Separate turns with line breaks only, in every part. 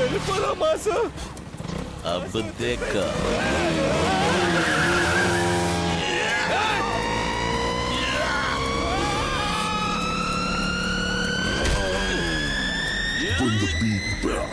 వెళ్ళిపోదా mass?
अब देखा
Bring the beat back.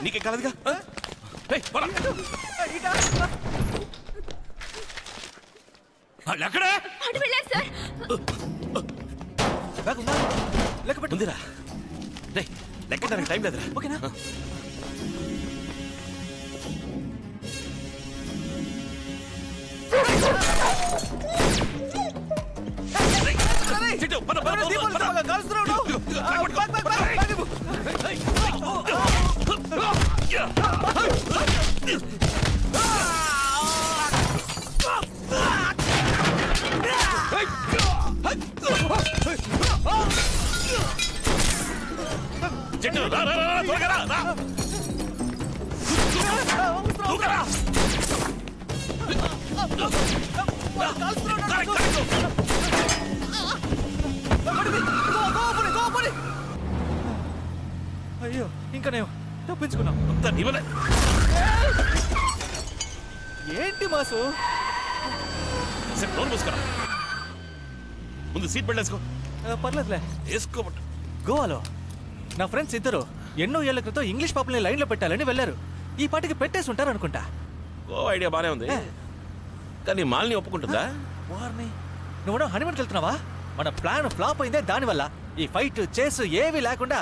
నీకే కాలేదుగా ఉందిరా. లెక్కడానికి టైం లేదురా. ఓకేనా?
అయ్యో ఇంకా నేను తప్పించుకున్నాం. ఏంటి మాసు?
ముందు సీట్ బెల్ట్ వేసుకో.
పర్లేదులే
వేసుకోబట్టు.
గోవాలో నా ఫ్రెండ్స్ ఇద్దరు ఎన్నో ఏళ్ల క్రితం ఇంగ్లీష్ పాపల్ని లైన్లో పెట్టాలని వెళ్ళారు. ఈ పాటికి పెట్టేసి ఉంటారు అనుకుంటా.
గోవా ఐడియా బానే ఉంది, కానీ మాల్ని ఒప్పుకుంటుందా?
వారిని నువ్వు హనీమూన్కి వెళ్తున్నావా? మన ప్లాన్ ఫ్లాప్ అయిందే దానివల్ల. ఈ ఫైట్ చేసు ఏవి లేకుండా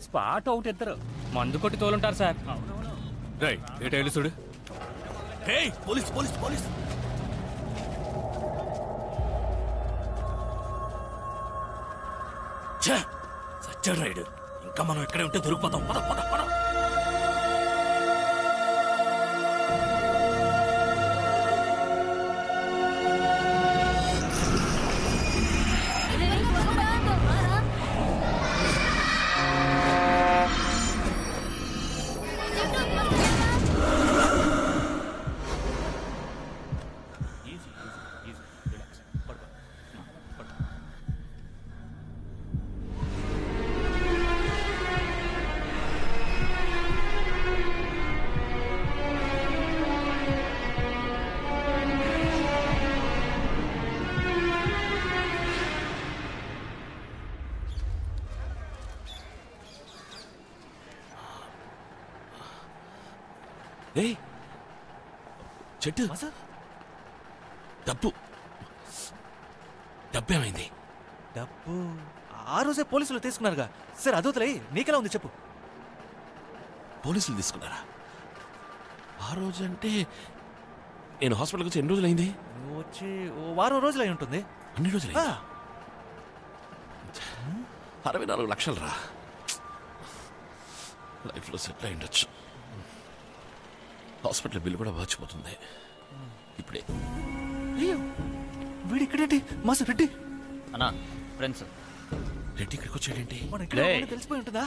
స్పాట్ అవుట్ ఇద్దరు మందు కొట్టి తోలుంటారు సార్.
చూడు. Police police police. సచ్చాడు రైడ్. ఇంకా మనం ఇక్కడే ఉంటే దొరికిపోతాం. పద పద పద. చెట్టు డబ్బు డబ్బేమైంది?
డబ్బు ఆ రోజే పోలీసులు తీసుకున్నారుగా సార్. అదొతలే నీకెలా ఉంది చెప్పు.
పోలీసులు తీసుకున్నారా? ఆ రోజు అంటే నేను హాస్పిటల్కి వచ్చి ఎన్ని రోజులు అయింది?
వచ్చి వారం రోజులు అయి ఉంటుంది.
అన్ని రోజులు 64 లక్షలు రా. లైఫ్లో సెటిల్ అయి ఉండొచ్చు. హాస్పిటల్ బిల్లు కూడా వాచిపోతుంది ఇప్పుడే.
అయ్యో వీడు ఇక్కడేంటి? మాసు రెడ్డి
అన్నా ఫ్రెండ్స్.
రెడ్డి ఇక్కడికి వచ్చాడేంటి?
మన ఇక్కడ తెలిసిపోయి ఉంటుందా?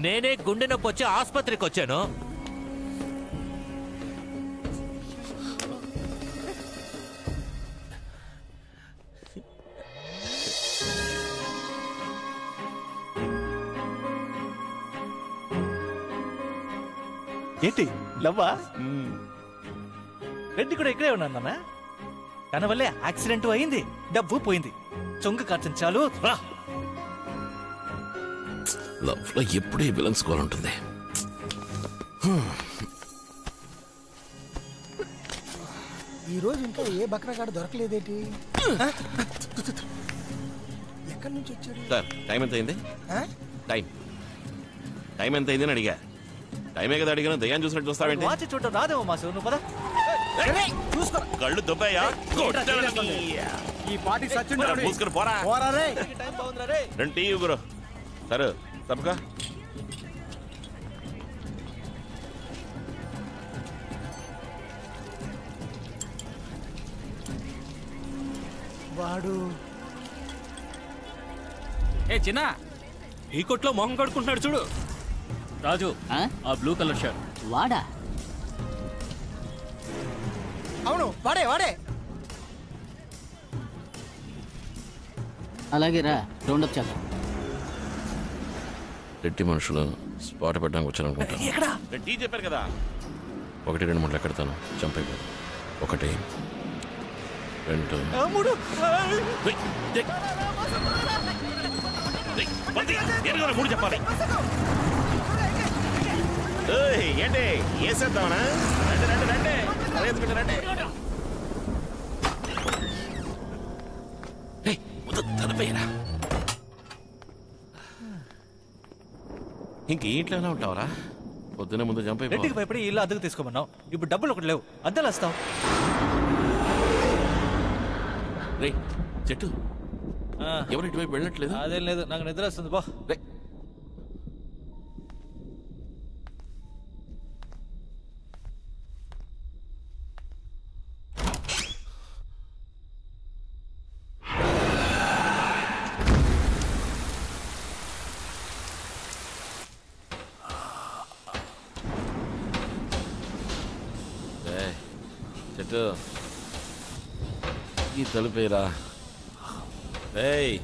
నేనే గుండె నొప్పి వచ్చి ఆసుపత్రికి వచ్చాను.
ఏంటి లవ్వా? రెడ్డి కూడా ఇక్కడే ఉన్నాను నాన్న. తన వల్లే యాక్సిడెంట్ అయింది, డబ్బు పోయింది. చొంగ కార్చం చాలు రా.
లవ్ లో ఎప్పుడే విలన్స్ గోల్ ఉంటుంది.
ఈ రోజు ఇంకా ఏ బక్రగాడు దొరకలేదేటి? ఎక్కడి నుంచి వచ్చాడు?
సార్ టైం ఎంత అయింది? టైం ఎంత అయింది అని అడిగా. టైమే కదా అడిగినా దయ్యాన్ని చూసినట్టు చూస్తావేంటి?
వాచి చూడటం రాదేమో మాసు, నువ్వు పద.
కళ్ళు దుబ్బయ్యా.
ఈ పాటి సచిన్
మూసుకొని పోరా.
టైం బాగుందిరా రే.
2 టీ గురు. సరే తప్పగా
వాడు
ఏ చిన్న ఈ కొట్లో మొహం కడుకుంటున్నాడు చూడు. రాజు ఆ బ్లూ కలర్ షర్ట్
వాడా?
అవును వాడే వాడే.
అలాగే రా, రౌండప్ చేద్దాం.
రెడ్డి మనుషులు స్పాట్ పెట్టడానికి వచ్చారనుకుంటాను.
ఎక్కడా?
నేను టీ చెప్పాను కదా. 1 2 3 ఎక్కడతాను. జంప్ అయిపోతాను. 1 2
మూడు.
మూడు చెప్పాలి. ఏంటి వేసేద్దామనా? ఇంక ఇంట్లో ఎలా ఉంటావరా? పొద్దున ముందు జంప్ అయిపోయి
రెడ్డికి భయపడి ఇల్లు అద్దెకు తీసుకోమన్నావు. ఇప్పుడు డబ్బులు ఒకటి లేవు, అద్దెలు వస్తావు.
రే చెట్టు ఎవరు ఇటువైపు వెళ్ళట్లేదు?
అదేం లేదు, నాకు నిద్ర వస్తుంది బా.
చెట్టు ఈ తలుపేరా. ఏయ్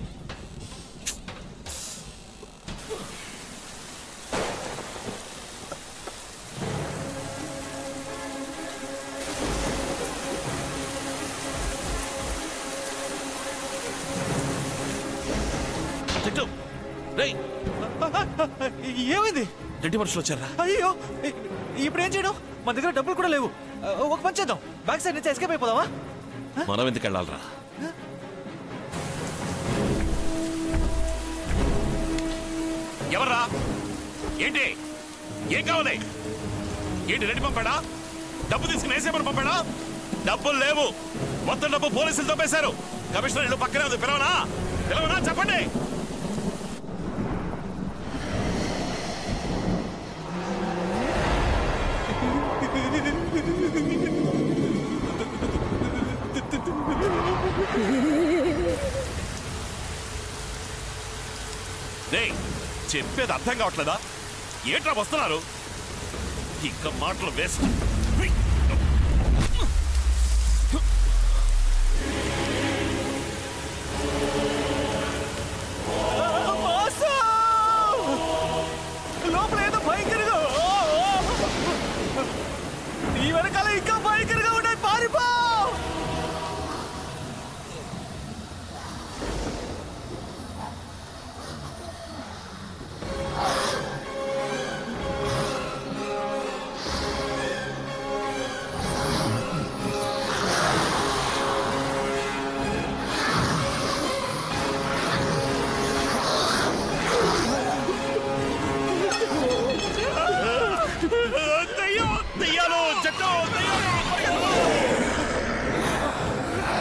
చెట్టు రేయ్
ఏమైంది?
రెడ్డి మనుషులు వచ్చారా?
అయ్యో ఇప్పుడు ఏం చేయడం? మన దగ్గర డబ్బులు కూడా లేవు. ఒక పని చేద్దాం, బ్యాక్ సైడ్ నుంచి ఎస్కేప్ అయిపోదావా?
మనం ఎందుకు వెళ్ళాలరా? ఎవర్రా? ఏంటి ఏం కావాలి? ఏంటి రెడ్డి పంపాడా? డబ్బు తీసుకుని వేసేమని పంపాడా? డబ్బులు లేవు, మొత్తం డబ్బు పోలీసులు తప్పేశారు. కమిషనర్ ఇల్లు పక్కనే ఉంది. పిలవనా? పిలవనా? చెప్పండి. చెప్పేది అర్థం కావట్లేదా? ఏంట్రా వస్తున్నారు? ఇంకా మాటలు వేస్ట్.
లోపల ఏదో భయంకరంగా, ఈ వెనకాల ఇంకా భయంకరంగా ఉన్నాయి. పారిపో.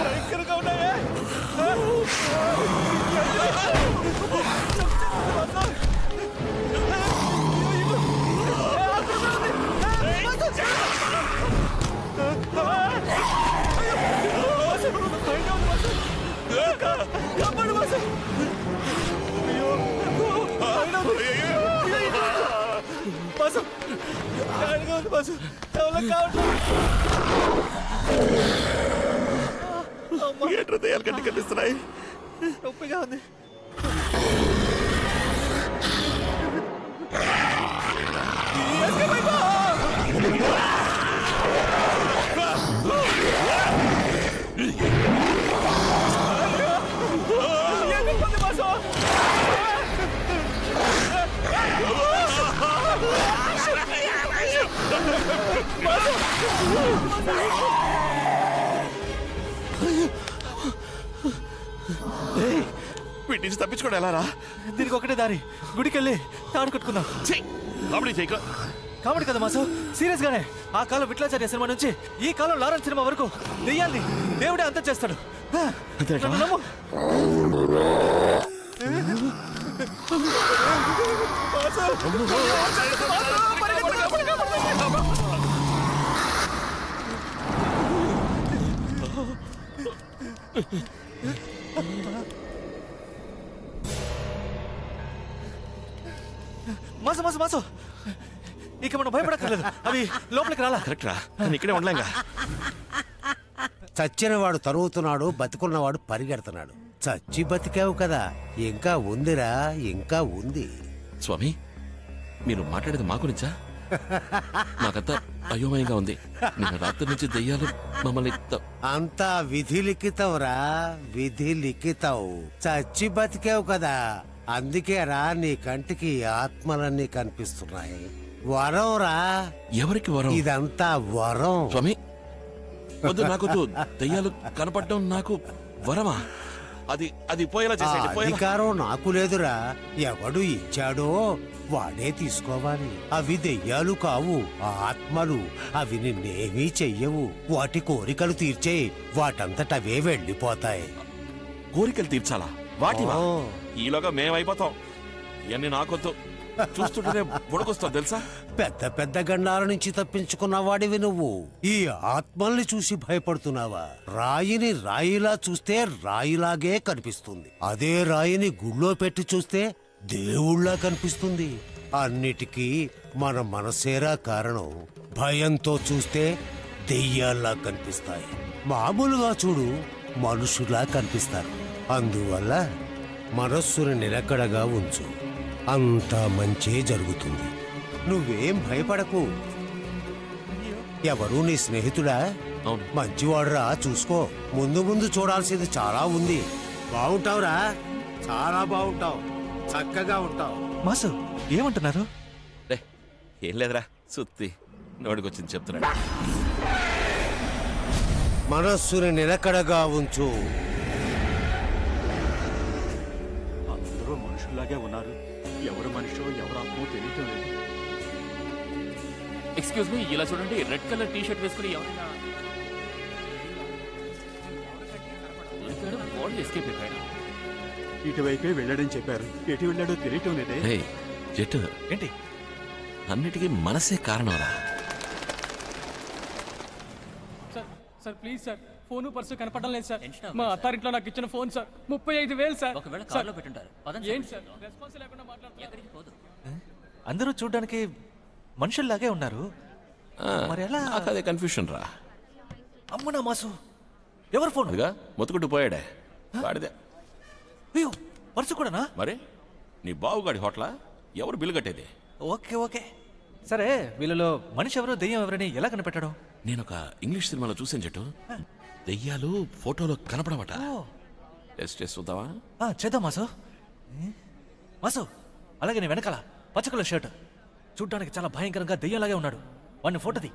భయంకరంగా ఉన్నాయా? కాపాడు బాసు. బాసు ఉంది బాసు.
ఏంట్రా దయ్యాలు గట్టి కనిపిస్తున్నాయి?
నొప్పిగా ఉంది.
వీటి నుంచి తప్పించుకోవడం ఎలా రా?
దీనికి ఒకటే దారి, గుడికెళ్ళి తాడు కట్టుకుందాం.
కామెడీ చేయక.
కామెడీ కదా మాసు, సీరియస్ గానే. ఆ కాలం విట్లాచార్య సినిమా నుంచి ఈ కాలం లారెన్స్ సినిమా వరకు దెయ్యాల్ని దేవుడే అంతం చేస్తాడు. నన్ను నమ్ము. మాసు మాసు మాసు, ఇక మనం భయపడక్కర్లేదు. అవి లోపలికి రాలా?
కరెక్ట్ రా, నేను ఇక్కడే ఉండలేంగా.
చచ్చినవాడు తరుగుతున్నాడు, బతికున్నవాడు పరిగెడుతున్నాడు. చచ్చి బతికావు కదా, ఇంకా ఉందిరా, ఇంకా ఉంది.
స్వామి, మీరు మాట్లాడేది మా గురించా? నాకంతా అయోమయంగా ఉంది. నిన్న రాత్రి నుంచి దెయ్యాలు మమ్మల్ని
అంతా విధి లిఖితంరా, విధి లిఖితం. చచ్చి బతికావు కదా, అందుకేరా నీ కంటికి ఆత్మలన్నీ కనిపిస్తున్నాయి. వరం రా.
ఎవరికి వరం?
ఇదంతా వరం.
స్వామి వద్దు, నాకొద్దు. దెయ్యాలు కనపడడం నాకు వరమా? అది పోయేలా చేసేయండి.
అధికారం నాకు లేదురా, ఎవడు ఇచ్చాడో వాడే తీసుకోవాలి. అవి దెయ్యాలు కావు, ఆత్మలు. అవి నిన్నేమీ చెయ్యవు. వాటి కోరికలు తీర్చే, వాటంతటవే వెళ్ళిపోతాయి.
కోరికలు తీర్చాలా? వాటి ఈలోగా మేమైపోతాం. ఇవన్నీ నాకొద్దు. చూస్తుంటేనే బుడకొస్తా తెలుసా?
పెద్ద పెద్ద గండాల నుంచి తప్పించుకున్న వాడివి నువ్వు. ఈ ఆత్మల్ని చూసి భయపడుతున్నావా? రాయిని రాయిలా చూస్తే రాయిలాగే కనిపిస్తుంది. అదే రాయిని గుళ్ళో పెట్టి చూస్తే దేవుళ్ళ కనిపిస్తుంది. అన్నిటికీ మన మనసేరా కారణం. భయంతో చూస్తే దెయ్యాల్లా కనిపిస్తాయి. మామూలుగా చూడు, మనుషులా కనిపిస్తారు. అందువల్ల మనస్సుని నిలకడగా ఉంచు, అంతా మంచే జరుగుతుంది. నువ్వేం భయపడకు. ఎవరు నీ స్నేహితుడా? మంచివాడురా, చూసుకో. ముందు ముందు చూడాల్సింది చాలా ఉంది. బాగుంటావురా, చాలా బాగుంటావు, చక్కగా ఉంటావు.
మాసు ఏమంటున్నారు?
ఏం లేదురా, సుత్తి నోడికొచ్చింది చెప్తున్నాడు.
మనస్సుని నిలకడగా ఉంచు.
అందరూ మనుషుల్లాగే ఉన్నారు. ఎవరు మనిషో ఎవరు ఆత్మో తెలియటం లేదు.
ఎక్స్క్యూజ్ మీ, ఇలా చూడండి. రెడ్ కలర్ టీ షర్ట్ వేసుకుని ఎవరైనా ఎస్కేప్ అయిపోయాడు.
ఇటువైపే వెళ్ళాడని చెప్పారు. ఎటు వెళ్ళాడో తెలియటం లేదే.
జట్టు
ఏంటి?
అన్నిటికీ మనసే కారణంరా.
Sir please sir, phone purse కనపడడం లేదు సార్. మా అత్తారింట్లో నాకు ఇచ్చిన ఫోన్ సార్ 35,000 సార్.
ఒకవేళ కార్లో పెట్టుంటారు.
ఏంటి సార్ రెస్పాన్స్ లేకుండా మాట్లాడుతున్నారు?
అందరూ చూడడానికి మనుషుల్లాగే ఉన్నారు. మరి ఎలా?
అదే కన్ఫ్యూషన్ రా.
అమ్మనా మాసు, ఎవరు ఫోన్?
అదిగా మొత్తుకుంటూ పోయాడే వాడిదే.
అయ్యో, పర్సు కూడానా?
మరి నీ బావుగాడి హోటలా? ఎవరు బిల్లు కట్టేది?
ఓకే ఓకే సరే, వీళ్ళలో మనిషి ఎవరో దెయ్యం ఎవరని ఎలా కనిపెట్టడం?
నేను ఒక ఇంగ్లీష్ సినిమాలో చూసాను చెట్టు. దెయ్యాలు ఫోటోలో కనపడమట. టెస్ట్ చూద్దామా?
చేద్దాం మాసు. మాసు, అలాగే నీ వెనకాల పచ్చ కలర్ షర్ట్ చూడ్డానికి చాలా భయంకరంగా దెయ్యంలాగే ఉన్నాడు. వాడిని ఫోటోది.